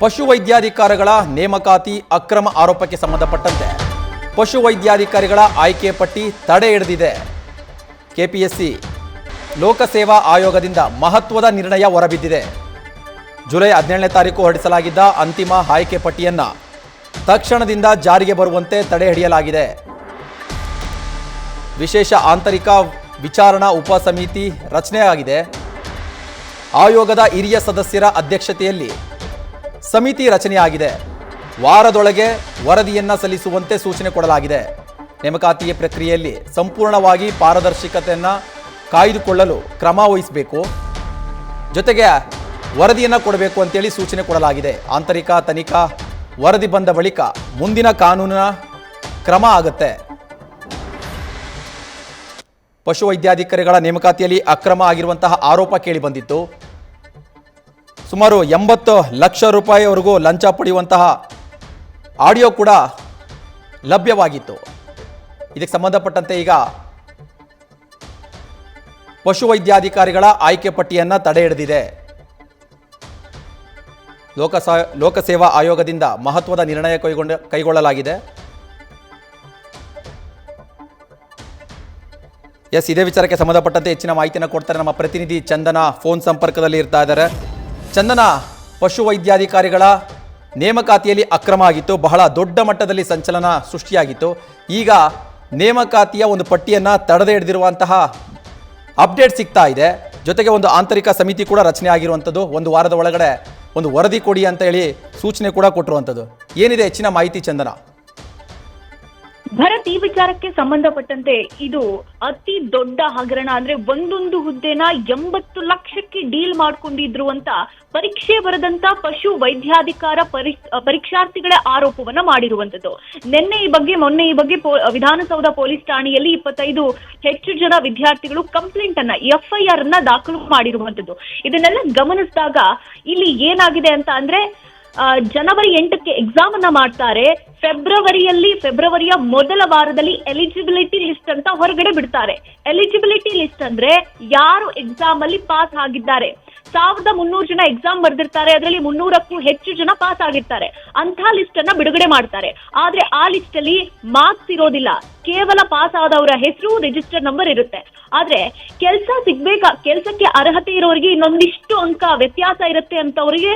ಪಶುವೈದ್ಯಾಧಿಕಾರಿಗಳ ನೇಮಕಾತಿ ಅಕ್ರಮ ಆರೋಪಕ್ಕೆ ಸಂಬಂಧಪಟ್ಟಂತೆ ಪಶುವೈದ್ಯಾಧಿಕಾರಿಗಳ ಆಯ್ಕೆ ಪಟ್ಟಿ ತಡೆ ಹಿಡಿದಿದೆ. ಕೆಪಿಎಸ್ಸಿ ಲೋಕಸೇವಾ ಆಯೋಗದಿಂದ ಮಹತ್ವದ ನಿರ್ಣಯ ಹೊರಬಿದ್ದಿದೆ. ಜುಲೈ 17ನೇ ತಾರೀಕು ಹೊರಡಿಸಲಾಗಿದ್ದ ಅಂತಿಮ ಆಯ್ಕೆ ಪಟ್ಟಿಯನ್ನು ತಕ್ಷಣದಿಂದ ಜಾರಿಗೆ ಬರುವಂತೆ ತಡೆ ಹಿಡಿಯಲಾಗಿದೆ. ವಿಶೇಷ ಆಂತರಿಕ ವಿಚಾರಣಾ ಉಪಸಮಿತಿ ರಚನೆಯಾಗಿದೆ. ಆಯೋಗದ ಹಿರಿಯ ಸದಸ್ಯರ ಅಧ್ಯಕ್ಷತೆಯಲ್ಲಿ ಸಮಿತಿ ರಚನೆಯಾಗಿದೆ. ವಾರದೊಳಗೆ ವರದಿಯನ್ನು ಸಲ್ಲಿಸುವಂತೆ ಸೂಚನೆ ಕೊಡಲಾಗಿದೆ. ನೇಮಕಾತಿ ಪ್ರಕ್ರಿಯೆಯಲ್ಲಿ ಸಂಪೂರ್ಣವಾಗಿ ಪಾರದರ್ಶಕತೆಯನ್ನು ಕಾಯ್ದುಕೊಳ್ಳಲು ಕ್ರಮ ವಹಿಸಬೇಕು. ಜೊತೆಗೆ ವರದಿಯನ್ನು ಕೊಡಬೇಕು ಅಂತೇಳಿ ಸೂಚನೆ ಕೊಡಲಾಗಿದೆ. ಆಂತರಿಕ ತನಿಖಾ ವರದಿ ಬಂದ ಬಳಿಕ ಮುಂದಿನ ಕಾನೂನಿನ ಕ್ರಮ ಆಗುತ್ತೆ. ಪಶುವೈದ್ಯಾಧಿಕಾರಿಗಳ ನೇಮಕಾತಿಯಲ್ಲಿ ಅಕ್ರಮ ಆಗಿರುವಂತಹ ಆರೋಪ ಕೇಳಿ ಬಂದಿತ್ತು. ಸುಮಾರು 80 ಲಕ್ಷ ರೂಪಾಯಿವರೆಗೂ ಲಂಚ ಪಡೆಯುವಂತಹ ಆಡಿಯೋ ಕೂಡ ಲಭ್ಯವಾಗಿತ್ತು. ಇದಕ್ಕೆ ಸಂಬಂಧಪಟ್ಟಂತೆ ಈಗ ಪಶುವೈದ್ಯಾಧಿಕಾರಿಗಳ ಆಯ್ಕೆ ಪಟ್ಟಿಯನ್ನು ತಡೆ ಹಿಡಿದಿದೆ. ಲೋಕಸೇವಾ ಆಯೋಗದಿಂದ ಮಹತ್ವದ ನಿರ್ಣಯ ಕೈಗೊಳ್ಳಲಾಗಿದೆ. ಇದೇ ವಿಚಾರಕ್ಕೆ ಸಂಬಂಧಪಟ್ಟಂತೆ ಹೆಚ್ಚಿನ ಮಾಹಿತಿಯನ್ನು ಕೊಡ್ತಾರೆ ನಮ್ಮ ಪ್ರತಿನಿಧಿ ಚಂದನ. ಫೋನ್ ಸಂಪರ್ಕದಲ್ಲಿ ಇರ್ತಾ ಇದ್ದಾರೆ. ಚಂದನ, ಪಶುವೈದ್ಯಾಧಿಕಾರಿಗಳ ನೇಮಕಾತಿಯಲ್ಲಿ ಅಕ್ರಮ ಆಗಿತ್ತು, ಬಹಳ ದೊಡ್ಡ ಮಟ್ಟದಲ್ಲಿ ಸಂಚಲನ ಸೃಷ್ಟಿಯಾಗಿತ್ತು. ಈಗ ನೇಮಕಾತಿಯ ಒಂದು ಪಟ್ಟಿಯನ್ನು ತಡೆದು ಹಿಡಿದಿರುವಂತಹ ಅಪ್ಡೇಟ್ ಸಿಗ್ತಾ ಇದೆ. ಜೊತೆಗೆ ಒಂದು ಆಂತರಿಕ ಸಮಿತಿ ಕೂಡ ರಚನೆ ಆಗಿರುವಂಥದ್ದು. ಒಂದು ವಾರದ ಒಳಗಡೆ ಒಂದು ವರದಿ ಕೊಡಿ ಅಂತ ಹೇಳಿ ಸೂಚನೆ ಕೂಡ ಕೊಟ್ಟಿರುವಂಥದ್ದು. ಏನಿದೆ ಹೆಚ್ಚಿನ ಮಾಹಿತಿ ಚಂದನ? ಭರತ್, ಈ ವಿಚಾರಕ್ಕೆ ಸಂಬಂಧಪಟ್ಟಂತೆ ಇದು ಅತಿ ದೊಡ್ಡ ಹಗರಣ. ಅಂದ್ರೆ ಒಂದೊಂದು ಹುದ್ದೆನ 80 ಲಕ್ಷಕ್ಕೆ ಡೀಲ್ ಮಾಡ್ಕೊಂಡಿದ್ರು ಅಂತ ಪರೀಕ್ಷೆ ಬರೆದಂತ ಪಶು ವೈದ್ಯಾಧಿಕಾರ ಪರೀಕ್ಷಾರ್ಥಿಗಳ ಆರೋಪವನ್ನ ಮಾಡಿರುವಂತದ್ದು. ಮೊನ್ನೆ ಈ ಬಗ್ಗೆ ವಿಧಾನಸೌಧ ಪೊಲೀಸ್ ಠಾಣೆಯಲ್ಲಿ 25 ಹೆಚ್ಚು ಜನ ವಿದ್ಯಾರ್ಥಿಗಳು ಕಂಪ್ಲೇಂಟ್ ಅನ್ನ FIR ಅನ್ನ ದಾಖಲು ಮಾಡಿರುವಂತದ್ದು. ಇದನ್ನೆಲ್ಲ ಗಮನಿಸಿದಾಗ ಇಲ್ಲಿ ಏನಾಗಿದೆ ಅಂತ ಅಂದ್ರೆ ಜನವರಿ 8ಕ್ಕೆ ಎಕ್ಸಾಮ್ ಅನ್ನ ಮಾಡ್ತಾರೆ. ಫೆಬ್ರವರಿಯ ಮೊದಲ ವಾರದಲ್ಲಿ ಎಲಿಜಿಬಿಲಿಟಿ ಲಿಸ್ಟ್ ಅಂತ ಹೊರಗಡೆ ಬಿಡ್ತಾರೆ. ಎಲಿಜಿಬಿಲಿಟಿ ಲಿಸ್ಟ್ ಅಂದ್ರೆ ಯಾರು ಎಕ್ಸಾಮ್ ಅಲ್ಲಿ ಪಾಸ್ ಆಗಿದ್ದಾರೆ. 1300 ಜನ ಎಕ್ಸಾಮ್ ಬರೆದಿರ್ತಾರೆ, ಅದರಲ್ಲಿ 300ಕ್ಕೂ ಹೆಚ್ಚು ಜನ ಪಾಸ್ ಆಗಿರ್ತಾರೆ. ಅಂತ ಲಿಸ್ಟ್ ಅನ್ನ ಬಿಡುಗಡೆ ಮಾಡ್ತಾರೆ. ಆದ್ರೆ ಆ ಲಿಸ್ಟ್ ಅಲ್ಲಿ ಮಾರ್ಕ್ಸ್ ಇರೋದಿಲ್ಲ, ಕೇವಲ ಪಾಸ್ ಆದವರ ಹೆಸರು, ರಿಜಿಸ್ಟರ್ ನಂಬರ್ ಇರುತ್ತೆ. ಆದ್ರೆ ಕೆಲ್ಸಕ್ಕೆ ಅರ್ಹತೆ ಇರೋರಿಗೆ ಇನ್ನೊಂದಿಷ್ಟು ಅಂಕ ವ್ಯತ್ಯಾಸ ಇರುತ್ತೆ ಅಂತವರಿಗೆ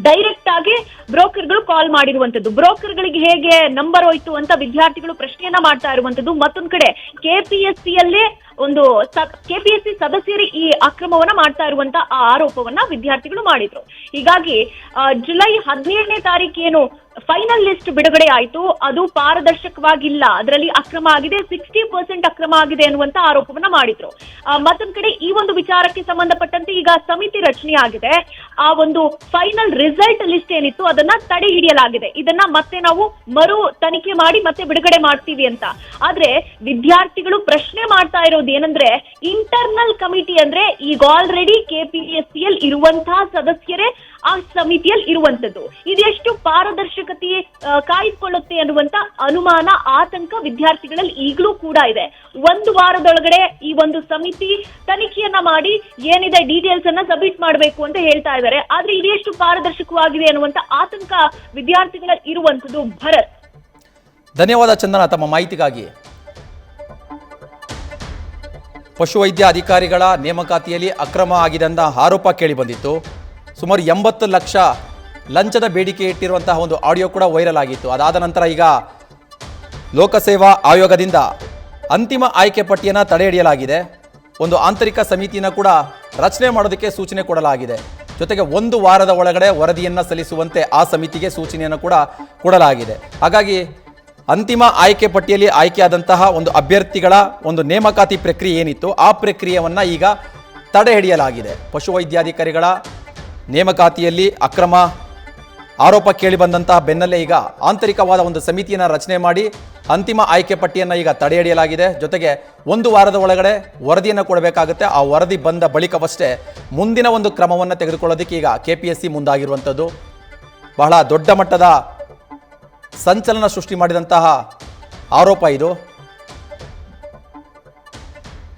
ಡೈರೆಕ್ಟ್ ಆಗಿ ಬ್ರೋಕರ್ಗಳು ಕಾಲ್ ಮಾಡಿರುವಂತದ್ದು. ಬ್ರೋಕರ್ಗಳಿಗೆ ಹೇಗೆ ನಂಬರ್ ಹೋಯ್ತು ಅಂತ ವಿದ್ಯಾರ್ಥಿಗಳು ಪ್ರಶ್ನೆಯನ್ನ ಮಾಡ್ತಾ ಇರುವಂತದ್ದು. ಮತ್ತೊಂದ್ ಕಡೆ ಕೆಪಿಎಸ್ಸಿ ಸದಸ್ಯರು ಈ ಅಕ್ರಮವನ್ನ ಮಾಡ್ತಾ ಇರುವಂತ ಆ ಆರೋಪವನ್ನ ವಿದ್ಯಾರ್ಥಿಗಳು ಮಾಡಿದ್ರು. ಹೀಗಾಗಿ ಜುಲೈ 17ನೇ ತಾರೀಕು ಏನು ಫೈನಲ್ ಲಿಸ್ಟ್ ಬಿಡುಗಡೆ ಆಯ್ತು, ಅದು ಪಾರದರ್ಶಕವಾಗಿಲ್ಲ, ಅದರಲ್ಲಿ ಅಕ್ರಮ ಆಗಿದೆ, 60% ಅಕ್ರಮ ಆಗಿದೆ ಅನ್ನುವಂತ ಆರೋಪವನ್ನ ಮಾಡಿದ್ರು. ಮತ್ತೊಂದ್ ಕಡೆ ಈ ಒಂದು ವಿಚಾರಕ್ಕೆ ಸಂಬಂಧಪಟ್ಟಂತೆ ಈಗ ಸಮಿತಿ ರಚನೆ ಆಗಿದೆ. ಆ ಒಂದು ಫೈನಲ್ ರಿಸಲ್ಟ್ ಲಿಸ್ಟ್ ಏನಿತ್ತು ಅದನ್ನ ತಡೆ ಹಿಡಿಯಲಾಗಿದೆ. ಇದನ್ನ ಮತ್ತೆ ನಾವು ಮರು ತನಿಖೆ ಮಾಡಿ ಮತ್ತೆ ಬಿಡುಗಡೆ ಮಾಡ್ತೀವಿ ಅಂತ. ಆದ್ರೆ ವಿದ್ಯಾರ್ಥಿಗಳು ಪ್ರಶ್ನೆ ಮಾಡ್ತಾ ಇರೋದು ಏನಂದ್ರೆ, ಇಂಟರ್ನಲ್ ಕಮಿಟಿ ಅಂದ್ರೆ ಈಗ ಆಲ್ರೆಡಿ ಕೆಪಿಎಸ್ಸಿಯಲ್ಲಿ ಇರುವಂತಹ ಸದಸ್ಯರೇ ಆ ಸಮಿತಿಯಲ್ಲಿ ಇರುವಂತದ್ದು. ಇದೆಷ್ಟು ಪಾರದರ್ಶಕತೆ ಕಾಯ್ದುಕೊಳ್ಳುತ್ತೆ ಅನ್ನುವಂತ ಅನುಮಾನ, ಆತಂಕ ವಿದ್ಯಾರ್ಥಿಗಳಲ್ಲಿ ಈಗಲೂ ಕೂಡ ಇದೆ. ಒಂದು ವಾರದೊಳಗಡೆ ಈ ಒಂದು ಸಮಿತಿ ತನಿಖೆಯನ್ನ ಮಾಡಿ ಏನಿದೆ ಡೀಟೇಲ್ಸ್ ಅನ್ನ ಸಬ್ಮಿಟ್ ಮಾಡಬೇಕು ಅಂತ ಹೇಳ್ತಾ ಇದ್ದಾರೆ. ಆದ್ರೆ ಇದೆಷ್ಟು ಪಾರದರ್ಶಕವಾಗಿದೆ ಅನ್ನುವಂತ ಆತಂಕ ವಿದ್ಯಾರ್ಥಿಗಳಲ್ಲಿ ಇರುವಂತದ್ದು. ಭರತ್, ಧನ್ಯವಾದ ಚಂದನ ತಮ್ಮ ಮಾಹಿತಿಗಾಗಿ. ಪಶುವೈದ್ಯ ಅಧಿಕಾರಿಗಳ ನೇಮಕಾತಿಯಲ್ಲಿ ಅಕ್ರಮ ಆಗಿದೆ ಅಂತ ಆರೋಪ ಕೇಳಿ ಬಂದಿತ್ತು. ಸುಮಾರು 80 ಲಕ್ಷ ಲಂಚದ ಬೇಡಿಕೆ ಇಟ್ಟಿರುವಂತಹ ಒಂದು ಆಡಿಯೋ ಕೂಡ ವೈರಲ್ ಆಗಿತ್ತು. ಅದಾದ ನಂತರ ಈಗ ಲೋಕಸೇವಾ ಆಯೋಗದಿಂದ ಅಂತಿಮ ಆಯ್ಕೆ ಪಟ್ಟಿಯನ್ನು ತಡೆ ಹಿಡಿಯಲಾಗಿದೆ. ಒಂದು ಆಂತರಿಕ ಸಮಿತಿಯನ್ನು ಕೂಡ ರಚನೆ ಮಾಡೋದಕ್ಕೆ ಸೂಚನೆ ಕೊಡಲಾಗಿದೆ. ಜೊತೆಗೆ ಒಂದು ವಾರದ ಒಳಗಡೆ ವರದಿಯನ್ನು ಸಲ್ಲಿಸುವಂತೆ ಆ ಸಮಿತಿಗೆ ಸೂಚನೆಯನ್ನು ಕೂಡ ಕೊಡಲಾಗಿದೆ. ಹಾಗಾಗಿ ಅಂತಿಮ ಆಯ್ಕೆ ಪಟ್ಟಿಯಲ್ಲಿ ಆಯ್ಕೆಯಾದಂತಹ ಒಂದು ಅಭ್ಯರ್ಥಿಗಳ ಒಂದು ನೇಮಕಾತಿ ಪ್ರಕ್ರಿಯೆ ಏನಿತ್ತು ಆ ಪ್ರಕ್ರಿಯೆಯನ್ನು ಈಗ ತಡೆ ಹಿಡಿಯಲಾಗಿದೆ. ಪಶುವೈದ್ಯಾಧಿಕಾರಿಗಳ ನೇಮಕಾತಿಯಲ್ಲಿ ಅಕ್ರಮ ಆರೋಪ ಕೇಳಿ ಬಂದಂತಹ ಬೆನ್ನಲ್ಲೇ ಈಗ ಆಂತರಿಕವಾದ ಒಂದು ಸಮಿತಿಯನ್ನು ರಚನೆ ಮಾಡಿ ಅಂತಿಮ ಆಯ್ಕೆ ಪಟ್ಟಿಯನ್ನು ಈಗ ತಡೆ ಹಿಡಿಯಲಾಗಿದೆ. ಜೊತೆಗೆ ಒಂದು ವಾರದ ಒಳಗಡೆ ವರದಿಯನ್ನು ಕೊಡಬೇಕಾಗುತ್ತೆ. ಆ ವರದಿ ಬಂದ ಬಳಿಕವಷ್ಟೇ ಮುಂದಿನ ಒಂದು ಕ್ರಮವನ್ನು ತೆಗೆದುಕೊಳ್ಳೋದಕ್ಕೆ ಈಗ ಕೆಪಿಎಸ್ಸಿ ಮುಂದಾಗಿರುವಂಥದ್ದು. ಬಹಳ ದೊಡ್ಡ ಮಟ್ಟದ ಸಂಚಲನ ಸೃಷ್ಟಿ ಮಾಡಿದಂತಹ ಆರೋಪ ಇದು.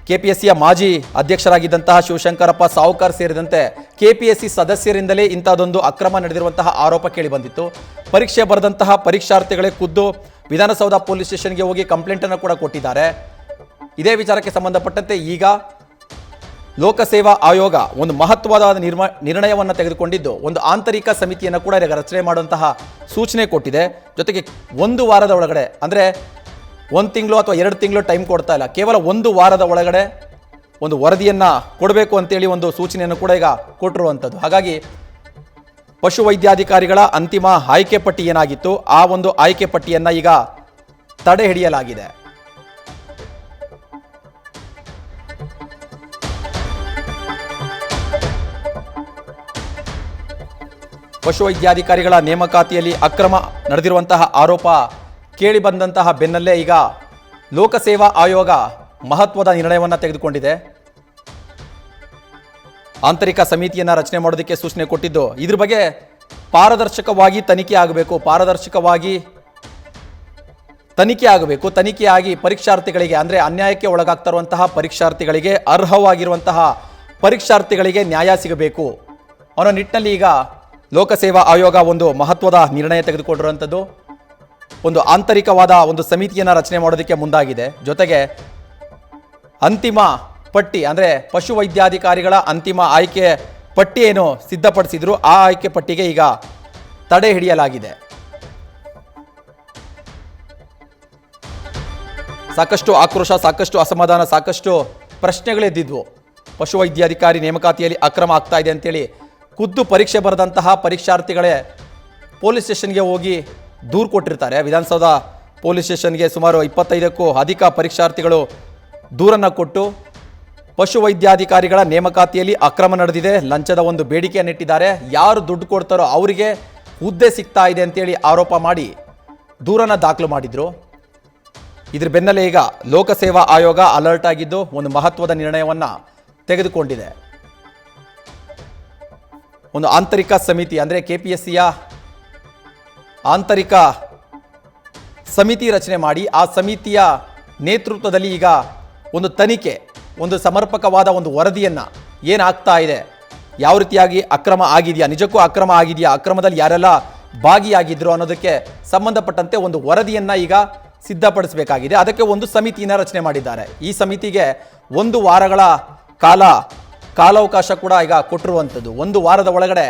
ಕೆಪಿಎಸ್ಸಿಯ ಮಾಜಿ ಅಧ್ಯಕ್ಷರಾಗಿದ್ದಂತಹ ಶಿವಶಂಕರಪ್ಪ ಸಾವುಕಾರ್ ಸೇರಿದಂತೆ ಕೆಪಿಎಸ್ಸಿ ಸದಸ್ಯರಿಂದಲೇ ಇಂಥದ್ದೊಂದು ಅಕ್ರಮ ನಡೆದಿರುವಂತಹ ಆರೋಪ ಕೇಳಿ ಬಂದಿತ್ತು. ಪರೀಕ್ಷೆ ಬರೆದಂತಹ ಪರೀಕ್ಷಾರ್ಥಿಗಳೇ ಖುದ್ದು ವಿಧಾನಸೌಧ ಪೊಲೀಸ್ ಸ್ಟೇಷನ್ಗೆ ಹೋಗಿ ಕಂಪ್ಲೇಂಟನ್ನು ಕೂಡ ಕೊಟ್ಟಿದ್ದಾರೆ. ಇದೇ ವಿಚಾರಕ್ಕೆ ಸಂಬಂಧಪಟ್ಟಂತೆ ಈಗ ಲೋಕಸೇವಾ ಆಯೋಗ ಒಂದು ಮಹತ್ವದ ನಿರ್ಣಯವನ್ನು ತೆಗೆದುಕೊಂಡಿದ್ದು ಒಂದು ಆಂತರಿಕ ಸಮಿತಿಯನ್ನು ಕೂಡ ರಚನೆ ಮಾಡುವಂತಹ ಸೂಚನೆ ಕೊಟ್ಟಿದೆ. ಜೊತೆಗೆ 1 ವಾರದ ಒಳಗಡೆ, ಅಂದರೆ 1 ತಿಂಗಳು ಅಥವಾ 2 ತಿಂಗಳು ಟೈಮ್ ಕೊಡ್ತಾ ಇಲ್ಲ, ಕೇವಲ 1 ವಾರದ ಒಳಗಡೆ ಒಂದು ವರದಿಯನ್ನು ಕೊಡಬೇಕು ಅಂತೇಳಿ ಒಂದು ಸೂಚನೆಯನ್ನು ಕೂಡ ಈಗ ಕೊಟ್ಟಿರುವಂಥದ್ದು. ಹಾಗಾಗಿ ಪಶುವೈದ್ಯಾಧಿಕಾರಿಗಳ ಅಂತಿಮ ಆಯ್ಕೆ ಪಟ್ಟಿ ಏನಾಗಿತ್ತು, ಆ ಒಂದು ಆಯ್ಕೆ ಪಟ್ಟಿಯನ್ನು ಈಗ ತಡೆ ಹಿಡಿಯಲಾಗಿದೆ. ಪಶುವೈದ್ಯಾಧಿಕಾರಿಗಳ ನೇಮಕಾತಿಯಲ್ಲಿ ಅಕ್ರಮ ನಡೆದಿರುವಂತಹ ಆರೋಪ ಕೇಳಿ ಬಂದಂತಹ ಬೆನ್ನಲ್ಲೇ ಈಗ ಲೋಕಸೇವಾ ಆಯೋಗ ಮಹತ್ವದ ನಿರ್ಣಯವನ್ನು ತೆಗೆದುಕೊಂಡಿದೆ. ಆಂತರಿಕ ಸಮಿತಿಯನ್ನು ರಚನೆ ಮಾಡೋದಕ್ಕೆ ಸೂಚನೆ ಕೊಟ್ಟಿದ್ದು, ಇದ್ರ ಬಗ್ಗೆ ಪಾರದರ್ಶಕವಾಗಿ ತನಿಖೆ ಆಗಬೇಕು. ತನಿಖೆಯಾಗಿ ಪರೀಕ್ಷಾರ್ಥಿಗಳಿಗೆ, ಅಂದರೆ ಅನ್ಯಾಯಕ್ಕೆ ಒಳಗಾಗ್ತಾ ಇರುವಂತಹ ಪರೀಕ್ಷಾರ್ಥಿಗಳಿಗೆ, ಅರ್ಹವಾಗಿರುವಂತಹ ಪರೀಕ್ಷಾರ್ಥಿಗಳಿಗೆ ನ್ಯಾಯ ಸಿಗಬೇಕು ಅನ್ನೋ ನಿಟ್ಟಿನಲ್ಲಿ ಈಗ ಲೋಕಸೇವಾ ಆಯೋಗ ಒಂದು ಮಹತ್ವದ ನಿರ್ಣಯ ತೆಗೆದುಕೊಂಡಿರುವಂಥದ್ದು. ಒಂದು ಆಂತರಿಕವಾದ ಒಂದು ಸಮಿತಿಯನ್ನು ರಚನೆ ಮಾಡೋದಕ್ಕೆ ಮುಂದಾಗಿದೆ. ಜೊತೆಗೆ ಅಂತಿಮ ಪಟ್ಟಿ, ಅಂದರೆ ಪಶುವೈದ್ಯಾಧಿಕಾರಿಗಳ ಅಂತಿಮ ಆಯ್ಕೆ ಪಟ್ಟಿ ಏನು ಸಿದ್ಧಪಡಿಸಿದ್ರು, ಆ ಆಯ್ಕೆ ಪಟ್ಟಿಗೆ ಈಗ ತಡೆ ಹಿಡಿಯಲಾಗಿದೆ. ಸಾಕಷ್ಟು ಆಕ್ರೋಶ, ಸಾಕಷ್ಟು ಅಸಮಾಧಾನ, ಸಾಕಷ್ಟು ಪ್ರಶ್ನೆಗಳೆದ್ದಿದ್ವು. ಪಶುವೈದ್ಯಾಧಿಕಾರಿ ನೇಮಕಾತಿಯಲ್ಲಿ ಅಕ್ರಮ ಆಗ್ತಾ ಇದೆ ಅಂತೇಳಿ ಖುದ್ದು ಪರೀಕ್ಷೆ ಬರೆದಂತಹ ಪರೀಕ್ಷಾರ್ಥಿಗಳೇ ಪೊಲೀಸ್ ಸ್ಟೇಷನ್ಗೆ ಹೋಗಿ ದೂರು ಕೊಟ್ಟಿರ್ತಾರೆ. ವಿಧಾನಸೌಧ ಪೊಲೀಸ್ ಸ್ಟೇಷನ್ಗೆ ಸುಮಾರು 25ಕ್ಕೂ ಅಧಿಕ ಪರೀಕ್ಷಾರ್ಥಿಗಳು ದೂರನ್ನು ಕೊಟ್ಟು ಪಶುವೈದ್ಯಾಧಿಕಾರಿಗಳ ನೇಮಕಾತಿಯಲ್ಲಿ ಅಕ್ರಮ ನಡೆದಿದೆ, ಲಂಚದ ಒಂದು ಬೇಡಿಕೆಯನ್ನಿಟ್ಟಿದ್ದಾರೆ, ಯಾರು ದುಡ್ಡು ಕೊಡ್ತಾರೋ ಅವರಿಗೆ ಹುದ್ದೆ ಸಿಗ್ತಾ ಇದೆ ಅಂತೇಳಿ ಆರೋಪ ಮಾಡಿ ದೂರನ್ನು ದಾಖಲು ಮಾಡಿದ್ರು. ಇದ್ರ ಬೆನ್ನಲ್ಲೇ ಈಗ ಲೋಕಸೇವಾ ಆಯೋಗ ಅಲರ್ಟ್ ಆಗಿದ್ದು ಒಂದು ಮಹತ್ವದ ನಿರ್ಣಯವನ್ನು ತೆಗೆದುಕೊಂಡಿದೆ. ಒಂದು ಆಂತರಿಕ ಸಮಿತಿ, ಅಂದರೆ ಕೆಪಿಎಸ್ಸಿಯ ಆಂತರಿಕ ಸಮಿತಿ ರಚನೆ ಮಾಡಿ ಆ ಸಮಿತಿಯ ನೇತೃತ್ವದಲ್ಲಿ ಈಗ ಒಂದು ತನಿಖೆ, ಒಂದು ಸಮರ್ಪಕವಾದ ಒಂದು ವರದಿಯನ್ನು ಏನಾಗ್ತಾ ಇದೆ, ಯಾವ ರೀತಿಯಾಗಿ ಅಕ್ರಮ ಆಗಿದೆಯಾ, ನಿಜಕ್ಕೂ ಅಕ್ರಮ ಆಗಿದೆಯಾ, ಅಕ್ರಮದಲ್ಲಿ ಯಾರೆಲ್ಲ ಭಾಗಿಯಾಗಿದ್ರು ಅನ್ನೋದಕ್ಕೆ ಸಂಬಂಧಪಟ್ಟಂತೆ ಒಂದು ವರದಿಯನ್ನು ಈಗ ಸಿದ್ಧಪಡಿಸಬೇಕಾಗಿದೆ. ಅದಕ್ಕೆ ಒಂದು ಸಮಿತಿಯನ್ನು ರಚನೆ ಮಾಡಿದ್ದಾರೆ. ಈ ಸಮಿತಿಗೆ 1 ವಾರಗಳ ಕಾಲಾವಕಾಶ ಕೂಡ ಈಗ ಕೊಟ್ಟಿರುವಂಥದ್ದು. 1 ವಾರದ ಒಳಗಡೆ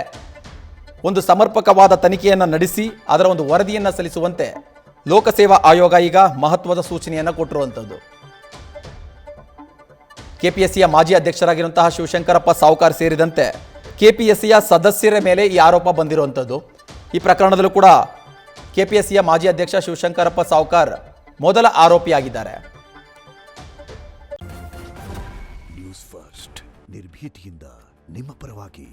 ಒಂದು ಸಮರ್ಪಕವಾದ ತನಿಖೆಯನ್ನು ನಡೆಸಿ ಅದರ ಒಂದು ವರದಿಯನ್ನು ಸಲ್ಲಿಸುವಂತೆ ಲೋಕಸೇವಾ ಆಯೋಗ ಈಗ ಮಹತ್ವದ ಸೂಚನೆಯನ್ನು ಕೊಟ್ಟಿರುವಂಥದ್ದು. ಕೆಪಿಎಸ್ಸಿಯ ಮಾಜಿ ಅಧ್ಯಕ್ಷರಾಗಿರುವಂತಹ ಶಿವಶಂಕರಪ್ಪ ಸಾವುಕಾರ್ ಸೇರಿದಂತೆ ಕೆಪಿಎಸ್ಸಿಯ ಸದಸ್ಯರ ಮೇಲೆ ಈ ಆರೋಪ ಬಂದಿರುವಂಥದ್ದು. ಈ ಪ್ರಕರಣದಲ್ಲೂ ಕೂಡ ಕೆಪಿಎಸ್ಸಿಯ ಮಾಜಿ ಅಧ್ಯಕ್ಷ ಶಿವಶಂಕರಪ್ಪ ಸಾವುಕಾರ್ ಮೊದಲ ಆರೋಪಿಯಾಗಿದ್ದಾರೆ. ನ್ಯೂಸ್ ಫಸ್ಟ್ ನಿರ್ಭೀತಿಯಿಂದ ನಿಮ್ಮ ಪರವಾಗಿ.